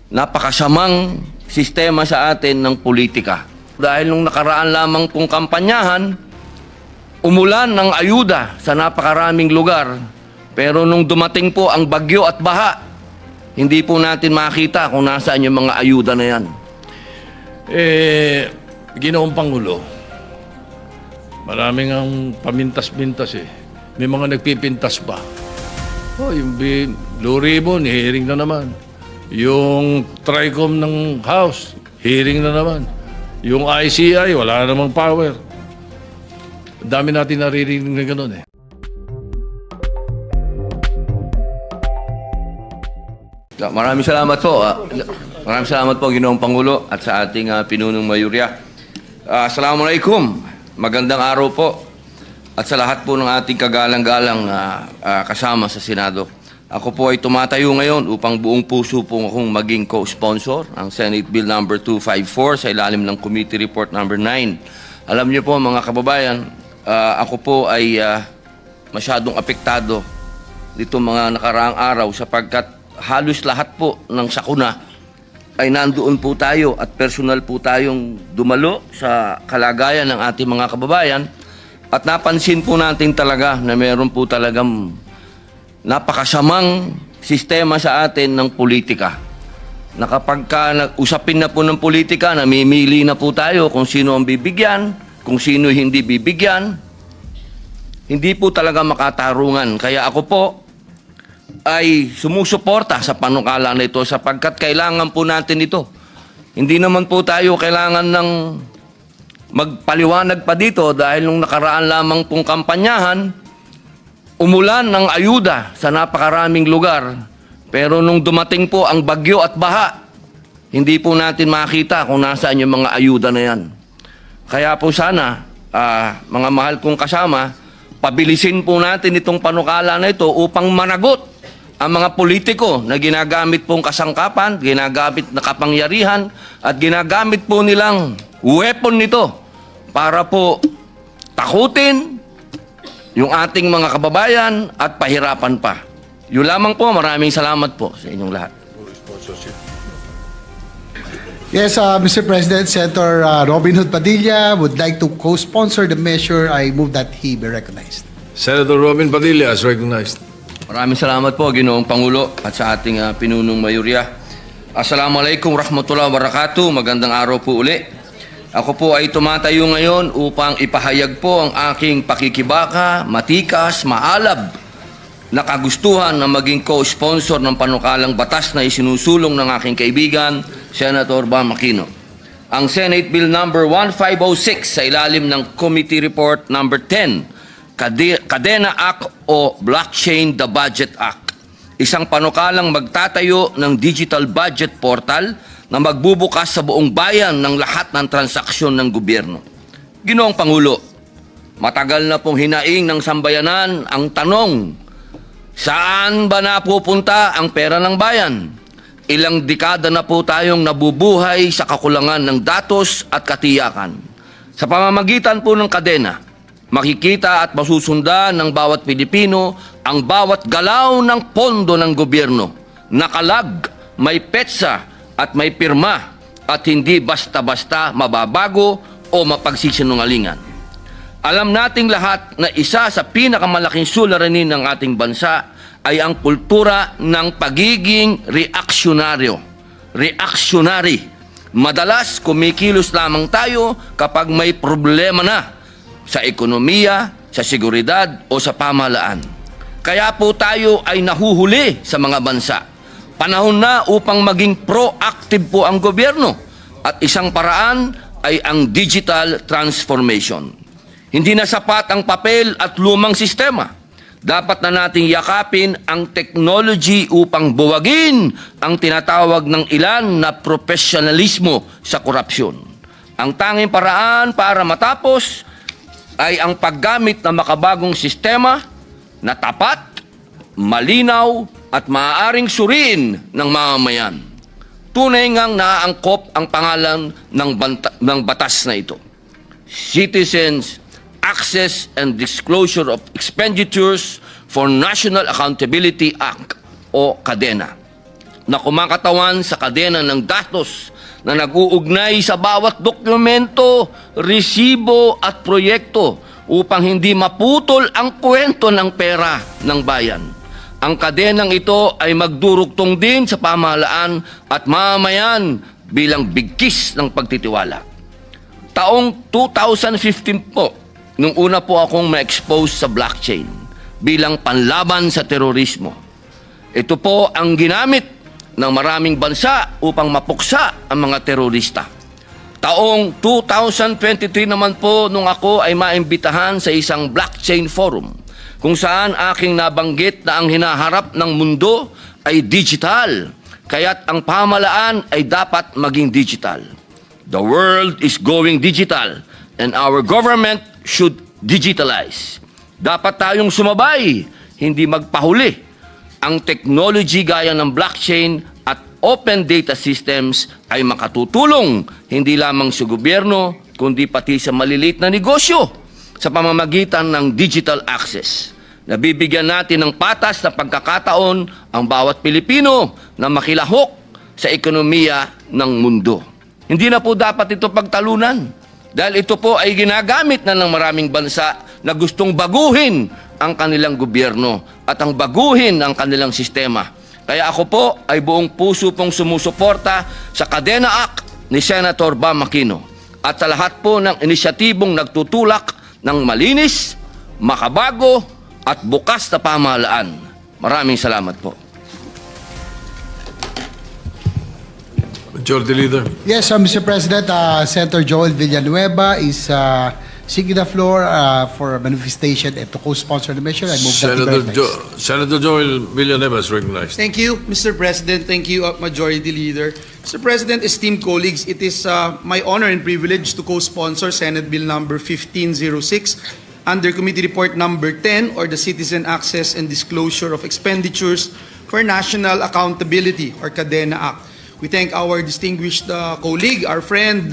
napakasamang sistema sa atin ng politika. Dahil nung nakaraan lamang pong kampanyahan, umulan ng ayuda sa napakaraming lugar. Pero nung dumating po ang bagyo at baha, hindi po natin makita kung nasaan yung mga ayuda na yan. Ginoong Pangulo, maraming ang pamintas-mintas eh. May mga nagpipintas pa. Oh, yung Blue Ribbon, hearing na naman. Yung TRICOM ng House, hearing na naman. Yung ICI, wala namang power. Dami natin naririnig na gano'n eh. Maraming salamat po. Maraming salamat po, Ginoong Pangulo, at sa ating pinunong mayurya. Assalamualaikum. Magandang araw po. At sa lahat po ng ating kagalang-galang kasama sa Senado. Ako po ay tumatayo ngayon upang buong puso po akong maging co-sponsor ang Senate Bill number 254 sa ilalim ng Committee Report number 9. Alam niyo po mga kababayan, ako po ay masyadong apektado dito mga nakaraang araw sapagkat halos lahat po ng sakuna ay nandoon po tayo at personal po tayong dumalo sa kalagayan ng ating mga kababayan at napansin po natin talaga na meron po talagang napakasamang sistema sa atin ng politika. Na kapag usapin na po ng politika, namimili na po tayo kung sino ang bibigyan, kung sino hindi bibigyan. Hindi po talaga makatarungan. Kaya ako po ay sumusuporta sa panukala na ito sapagkat kailangan po natin ito. Hindi naman po tayo kailangan ng magpaliwanag pa dito dahil nung nakaraan lamang pong kampanyahan, umulan ng ayuda sa napakaraming lugar. Pero nung dumating po ang bagyo at baha, hindi po natin makita kung nasaan yung mga ayuda na yan. Kaya po sana, mga mahal kong kasama, pabilisin po natin itong panukala na ito upang managot ang mga politiko na ginagamit pong kasangkapan, ginagamit na kapangyarihan, at ginagamit po nilang weapon nito para po takutin yung ating mga kababayan at pahirapan pa. Yun lamang po, maraming salamat po sa inyong lahat. Yes, Mr. President, Senator Robin Hood Padilla would like to co-sponsor the measure. I move that he be recognized. Senator Robin Padilla is recognized. Maraming salamat po, Ginoong Pangulo, at sa ating pinunong mayurya. Assalamualaikum warahmatullahi wabarakatuh. Magandang araw po uli. Ako po ay tumatayo ngayon upang ipahayag po ang aking pakikibaka, matikas, maalab na kagustuhan na maging co-sponsor ng panukalang batas na isinusulong ng aking kaibigan, Senator Bam Aquino. Ang Senate Bill number 1506 sa ilalim ng Committee Report number 10, Kadena Act o Blockchain the Budget Act. Isang panukalang magtatayo ng digital budget portal na magbubukas sa buong bayan ng lahat ng transaksyon ng gobyerno. Ginoong Pangulo, matagal na pong hinaing ng sambayanan ang tanong, saan ba napupunta ang pera ng bayan? Ilang dekada na po tayong nabubuhay sa kakulangan ng datos at katiyakan. Sa pamamagitan po ng kadena, makikita at masusundan ng bawat Pilipino ang bawat galaw ng pondo ng gobyerno. Nakalag, may petsa at may pirma at hindi basta-basta mababago o mapagsisinungalingan. Alam nating lahat na isa sa pinakamalaking suliranin ng ating bansa ay ang kultura ng pagiging reactionary. Madalas kumikilos lamang tayo kapag may problema na sa ekonomiya, sa seguridad o sa pamahalaan. Kaya po tayo ay nahuhuli sa mga bansa. Panahon na upang maging proactive po ang gobyerno at isang paraan ay ang digital transformation. Hindi na sapat ang papel at lumang sistema. Dapat na nating yakapin ang technology upang buwagin ang tinatawag ng ilan na profesionalismo sa korupsyon. Ang tanging paraan para matapos ay ang paggamit ng makabagong sistema na tapat, malinaw at maaaring suriin ng mamamayan. Tunay ngang naaangkop ang pangalan ng batas na ito. Citizens Access and Disclosure of Expenditures for National Accountability Act o KADENA. na kumakatawan sa kadena ng gastos na nag-uugnay sa bawat dokumento, resibo at proyekto upang hindi maputol ang kwento ng pera ng bayan. Ang kadenang ito ay magdurugtong din sa pamahalaan at mamamayan bilang bigkis ng pagtitiwala. Taong 2015 po, nung una po akong ma-expose sa blockchain bilang panlaban sa terorismo. Ito po ang ginamit ng maraming bansa upang mapuksa ang mga terorista. Taong 2023 naman po nung ako ay maimbitahan sa isang blockchain forum kung saan aking nabanggit na ang hinaharap ng mundo ay digital, kaya't ang pamahalaan ay dapat maging digital. The world is going digital and our government should digitalize. Dapat tayong sumabay, hindi magpahuli. Ang technology gaya ng blockchain at open data systems ay makatutulong hindi lamang sa gobyerno, kundi pati sa maliliit na negosyo sa pamamagitan ng digital access. Nabibigyan natin ng patas na pagkakataon ang bawat Pilipino na makilahok sa ekonomiya ng mundo. Hindi na po dapat ito pagtalunan. Dahil ito po ay ginagamit na ng maraming bansa na gustong baguhin ang kanilang gobyerno at ang baguhin ang kanilang sistema. Kaya ako po ay buong puso pong sumusuporta sa Kadena Act ni Senator Bam Aquino at sa lahat po ng inisyatibong nagtutulak ng malinis, makabago at bukas na pamahalaan. Maraming salamat po. Majority Leader. Yes, Mr. President, Senator Joel Villanueva is seeking the floor for a manifestation and to co-sponsor the measure. I move that to be recognized. Senator Joel Villanueva is recognized. Thank you, Mr. President. Thank you, Majority Leader. Mr. President, esteemed colleagues, it is my honor and privilege to co-sponsor Senate Bill number 1506 under Committee Report number 10, or the Citizen Access and Disclosure of Expenditures for National Accountability, or Kadena Act. We thank our distinguished colleague, our friend,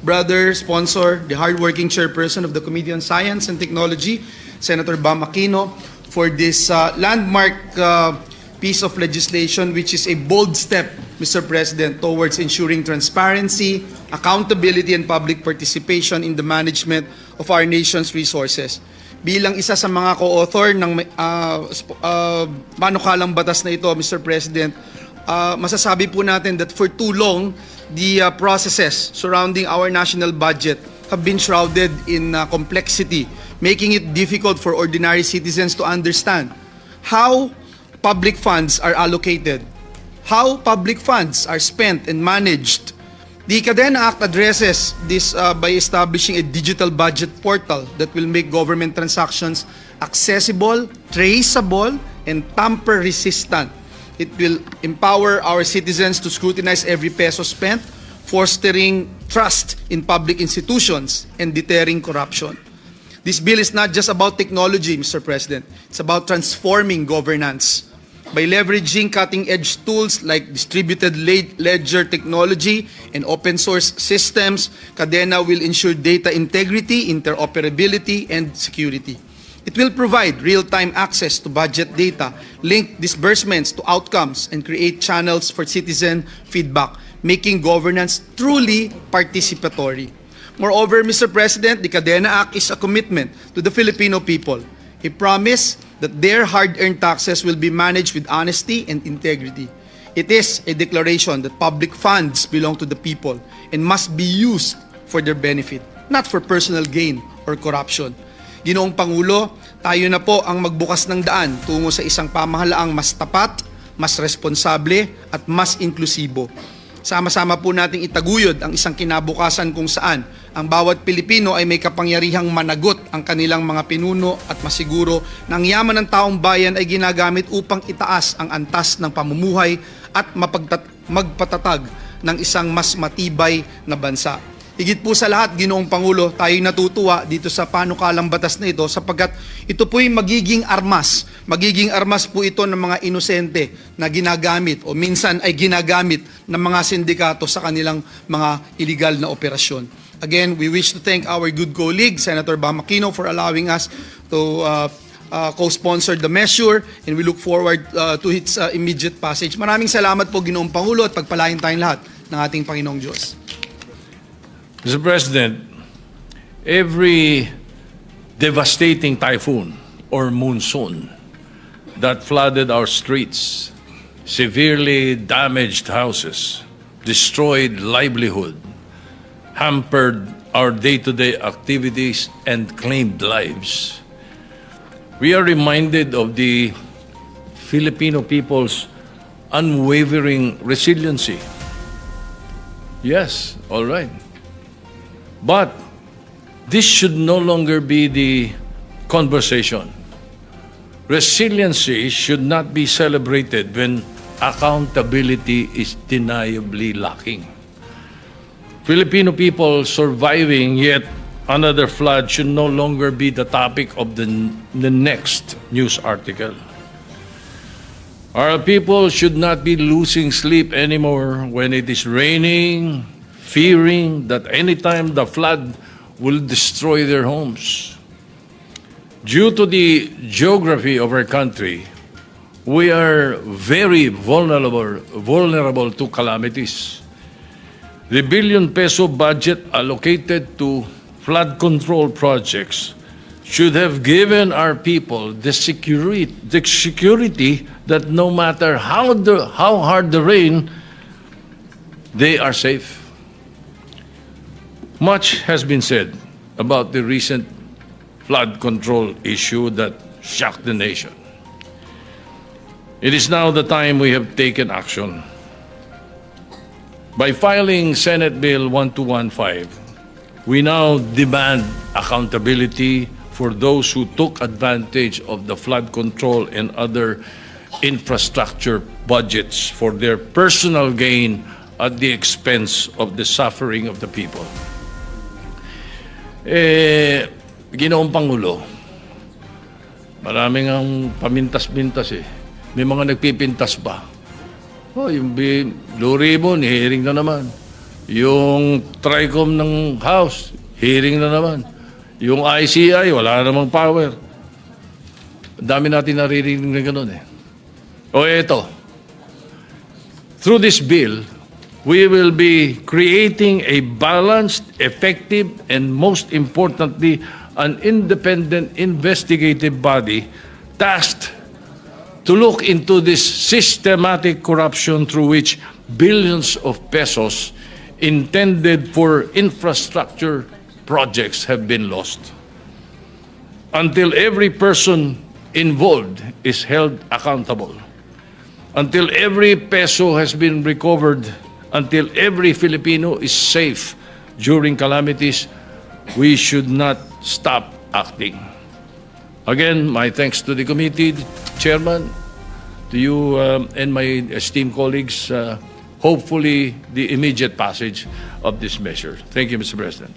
brother, sponsor, the hardworking chairperson of the Committee on Science and Technology, Senator Bam Aquino, for this landmark piece of legislation, which is a bold step, Mr. President, towards ensuring transparency, accountability, and public participation in the management of our nation's resources. Bilang isa sa mga co-author ng panukalang batas na ito, Mr. President, masasabi po natin that for too long, the processes surrounding our national budget have been shrouded in complexity, making it difficult for ordinary citizens to understand how public funds are allocated, how public funds are spent and managed. The Kadena Act addresses this by establishing a digital budget portal that will make government transactions accessible, traceable, and tamper-resistant. It will empower our citizens to scrutinize every peso spent, fostering trust in public institutions and deterring corruption. This bill is not just about technology, Mr. President. It's about transforming governance. By leveraging cutting-edge tools like distributed ledger technology and open-source systems, Kadena will ensure data integrity, interoperability, and security. It will provide real-time access to budget data, link disbursements to outcomes, and create channels for citizen feedback, making governance truly participatory. Moreover, Mr. President, the Kadena Act is a commitment to the Filipino people, a promise that their hard-earned taxes will be managed with honesty and integrity. It is a declaration that public funds belong to the people and must be used for their benefit, not for personal gain or corruption. Ginoong Pangulo, tayo na po ang magbukas ng daan tungo sa isang pamahalaang mas tapat, mas responsable at mas inklusibo. Sama-sama po nating itaguyod ang isang kinabukasan kung saan ang bawat Pilipino ay may kapangyarihang managot ang kanilang mga pinuno at masiguro na ang yaman ng taong bayan ay ginagamit upang itaas ang antas ng pamumuhay at magpatatag ng isang mas matibay na bansa. Higit po sa lahat, Ginoong Pangulo, tayo'y natutuwa dito sa panukalang batas na ito sapagkat ito po'y magiging armas. Magiging armas po ito ng mga inosente na ginagamit o minsan ay ginagamit ng mga sindikato sa kanilang mga illegal na operasyon. Again, we wish to thank our good colleague, Senator Bam Aquino, for allowing us to co-sponsored the measure, and we look forward to its immediate passage. Maraming salamat po, Ginoong Pangulo, at pagpalain tayong lahat ng ating Panginoong Diyos. Mr. President, every devastating typhoon or monsoon that flooded our streets, severely damaged houses, destroyed livelihood, hampered our day-to-day activities, and claimed lives. We are reminded of the Filipino people's unwavering resiliency. Yes, all right. But this should no longer be the conversation. Resiliency should not be celebrated when accountability is deniably lacking. Filipino people surviving yet another flood should no longer be the topic of the next news article. Our people should not be losing sleep anymore when it is raining, fearing that anytime the flood will destroy their homes. Due to the geography of our country, we are very vulnerable to calamities. The billion-peso budget allocated to flood control projects should have given our people the security that no matter how hard the rain, they are safe. Much has been said about the recent flood control issue that shocked the nation. It is now the time we have taken action. By filing Senate Bill 1215, we now demand accountability for those who took advantage of the flood control and other infrastructure budgets for their personal gain at the expense of the suffering of the people. Ginoong Pangulo, maraming ang pamintas-mintas eh. May mga nagpipintas pa. Oh, yung Blue Ribbon, hearing na naman. Yung TRICOM ng House, hearing na naman. Yung ICI, wala namang power. Dami natin naririnig na gano'n eh. O eto, through this bill, we will be creating a balanced, effective, and most importantly, an independent investigative body tasked to look into this systematic corruption through which billions of pesos intended for infrastructure projects have been lost. Until every person involved is held accountable, until every peso has been recovered, until every Filipino is safe during calamities, we should not stop acting. Again, my thanks to the committee, Chairman, to you and my esteemed colleagues. Hopefully, the immediate passage of this measure. Thank you, Mr. President.